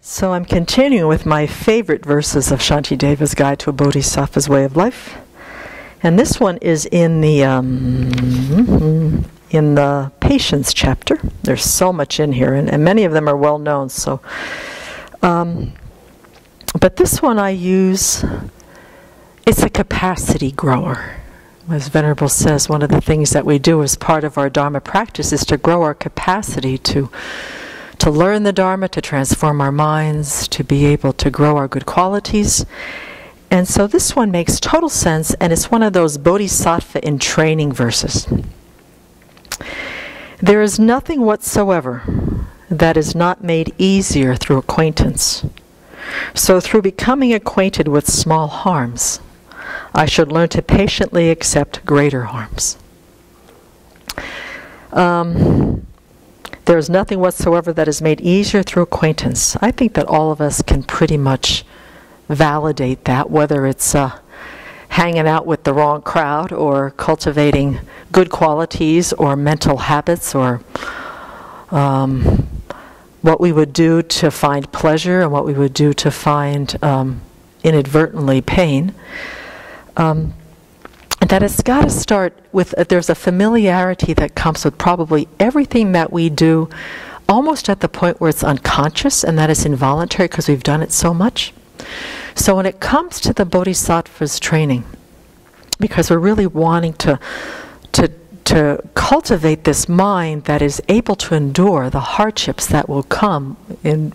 So I'm continuing with my favorite verses of Shantideva's Guide to a Bodhisattva's Way of Life. And this one is in the Patience chapter. There's so much in here, and many of them are well known. So, but this one I use, it's a capacity grower. As Venerable says, one of the things that we do as part of our Dharma practice is to grow our capacity to learn the Dharma, to transform our minds, to be able to grow our good qualities. And so this one makes total sense, and it's one of those Bodhisattva in training verses. There is nothing whatsoever that is not made easier through acquaintance. So through becoming acquainted with small harms, I should learn to patiently accept greater harms. There is nothing whatsoever that is made easier through acquaintance. I think that all of us can pretty much validate that, whether it's hanging out with the wrong crowd or cultivating good qualities or mental habits or what we would do to find pleasure and what we would do to find inadvertently pain. That it's got to start with, there's a familiarity that comes with probably everything that we do, almost at the point where it's unconscious, and that is involuntary because we've done it so much. So when it comes to the Bodhisattva's training, because we're really wanting to cultivate this mind that is able to endure the hardships that will come in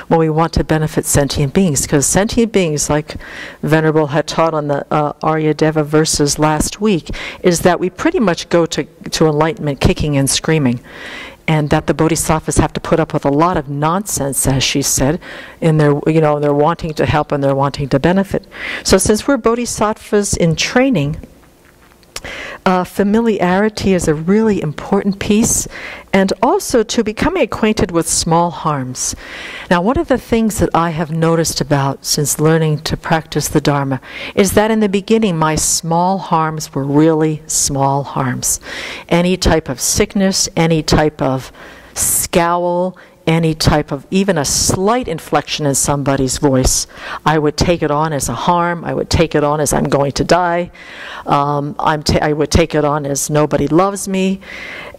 when we want to benefit sentient beings, because sentient beings, like Venerable had taught on the Aryadeva verses last week, is that we pretty much go to enlightenment kicking and screaming, and that the bodhisattvas have to put up with a lot of nonsense, as she said, in their, they're wanting to help and they're wanting to benefit. So since we're bodhisattvas in training, familiarity is a really important piece, and also to becoming acquainted with small harms. Now, one of the things that I have noticed about since learning to practice the Dharma is that in the beginning my small harms were really small harms. Any type of sickness, any type of scowl, any type of even a slight inflection in somebody's voice, I would take it on as a harm. I would take it on as I'm going to die. I would take it on as nobody loves me.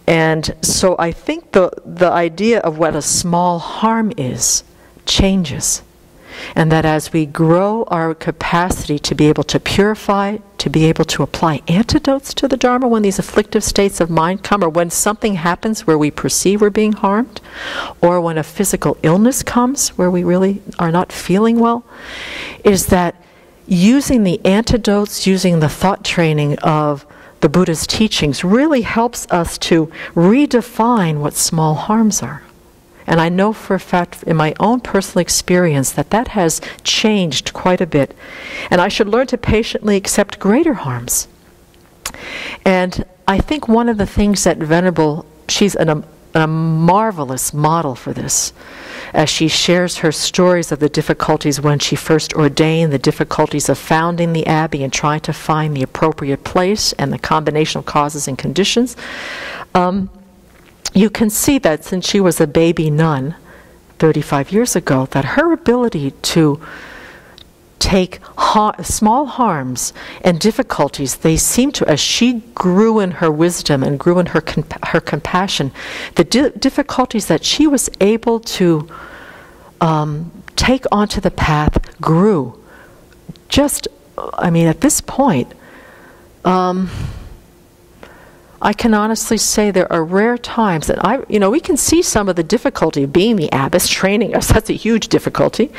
And so I think the idea of what a small harm is changes. And that as we grow our capacity to be able to purify, to be able to apply antidotes to the Dharma when these afflictive states of mind come, or when something happens where we perceive we're being harmed, or when a physical illness comes where we really are not feeling well, is that using the antidotes, using the thought training of the Buddha's teachings really helps us to redefine what small harms are. And I know for a fact in my own personal experience that has changed quite a bit. And I should learn to patiently accept greater harms. And I think one of the things that Venerable, she's a marvelous model for this, as she shares her stories of the difficulties when she first ordained, the difficulties of founding the Abbey and trying to find the appropriate place and the combination of causes and conditions. You can see that since she was a baby nun 35 years ago, that her ability to take small harms and difficulties, they seem to, as she grew in her wisdom and grew in her compassion, the difficulties that she was able to take onto the path grew. At this point, I can honestly say there are rare times that we can see some of the difficulty of being the abbess, training us. That's a huge difficulty.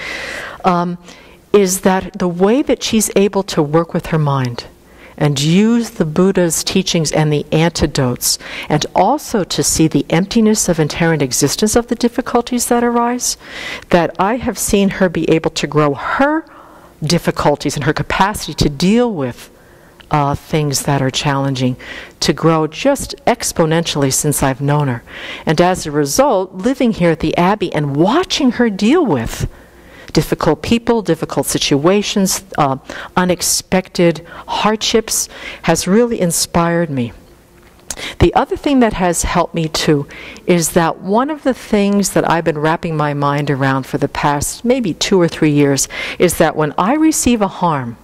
Is that the way that she's able to work with her mind and use the Buddha's teachings and the antidotes, and also to see the emptiness of inherent existence of the difficulties that arise, that I have seen her be able to grow her difficulties and her capacity to deal with things that are challenging, to grow just exponentially since I've known her. And as a result, living here at the Abbey and watching her deal with difficult people, difficult situations, unexpected hardships, has really inspired me. The other thing that has helped me too is that one of the things that I've been wrapping my mind around for the past maybe 2 or 3 years is that when I receive a harm,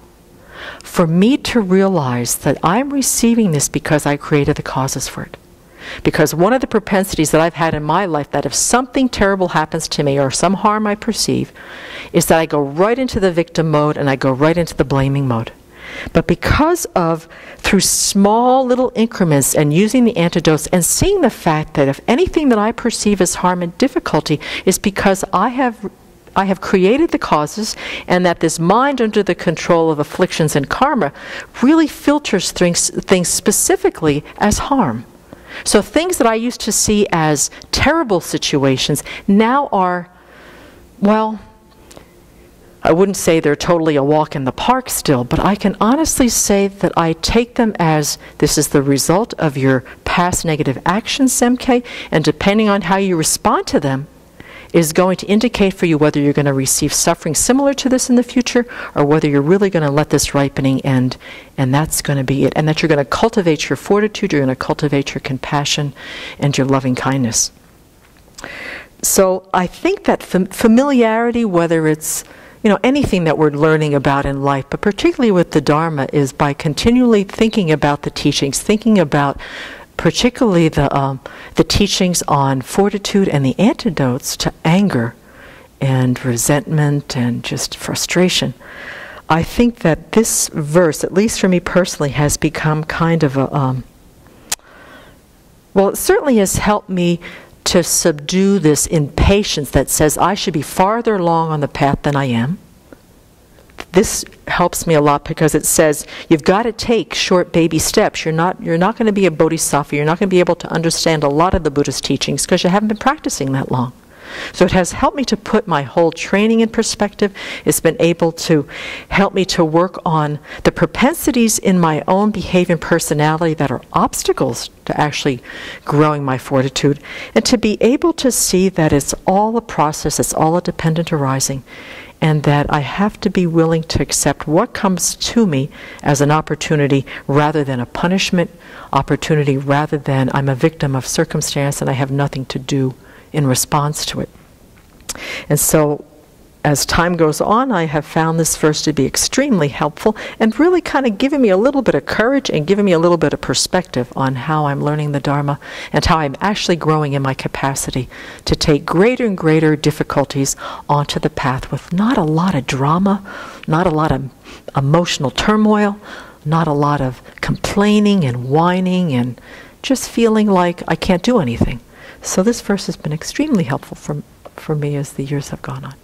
for me to realize that I'm receiving this because I created the causes for it. Because one of the propensities that I've had in my life, that if something terrible happens to me or some harm I perceive, is that I go right into the victim mode and I go right into the blaming mode. But because of, through small little increments and using the antidotes and seeing the fact that if anything that I perceive as harm and difficulty is because I have created the causes, and that this mind under the control of afflictions and karma really filters things specifically as harm. So things that I used to see as terrible situations now are, well, I wouldn't say they're totally a walk in the park still, but I can honestly say that I take them as this is the result of your past negative actions, Semke, and depending on how you respond to them, is going to indicate for you whether you're going to receive suffering similar to this in the future or whether you're really going to let this ripening end, and that's going to be it. And that you're going to cultivate your fortitude, you're going to cultivate your compassion and your loving kindness. So I think that familiarity, whether it's anything that we're learning about in life, but particularly with the Dharma, is by continually thinking about the teachings, thinking about particularly the teachings on fortitude and the antidotes to anger and resentment and just frustration. I think that this verse, at least for me personally, has become kind of a, well, it certainly has helped me to subdue this impatience that says I should be farther along on the path than I am. This helps me a lot because it says you've got to take short baby steps. You're not going to be a bodhisattva. You're not going to be able to understand a lot of the Buddhist teachings because you haven't been practicing that long. So it has helped me to put my whole training in perspective. It's been able to help me to work on the propensities in my own behavior and personality that are obstacles to actually growing my fortitude, and to be able to see that it's all a process, it's all a dependent arising, and that I have to be willing to accept what comes to me as an opportunity rather than a punishment, opportunity rather than I'm a victim of circumstance and I have nothing to do in response to it. And so as time goes on, I have found this verse to be extremely helpful and really kind of giving me a little bit of courage and giving me a little bit of perspective on how I'm learning the Dharma and how I'm actually growing in my capacity to take greater and greater difficulties onto the path with not a lot of drama, not a lot of emotional turmoil, not a lot of complaining and whining and just feeling like I can't do anything. So this verse has been extremely helpful for me as the years have gone on.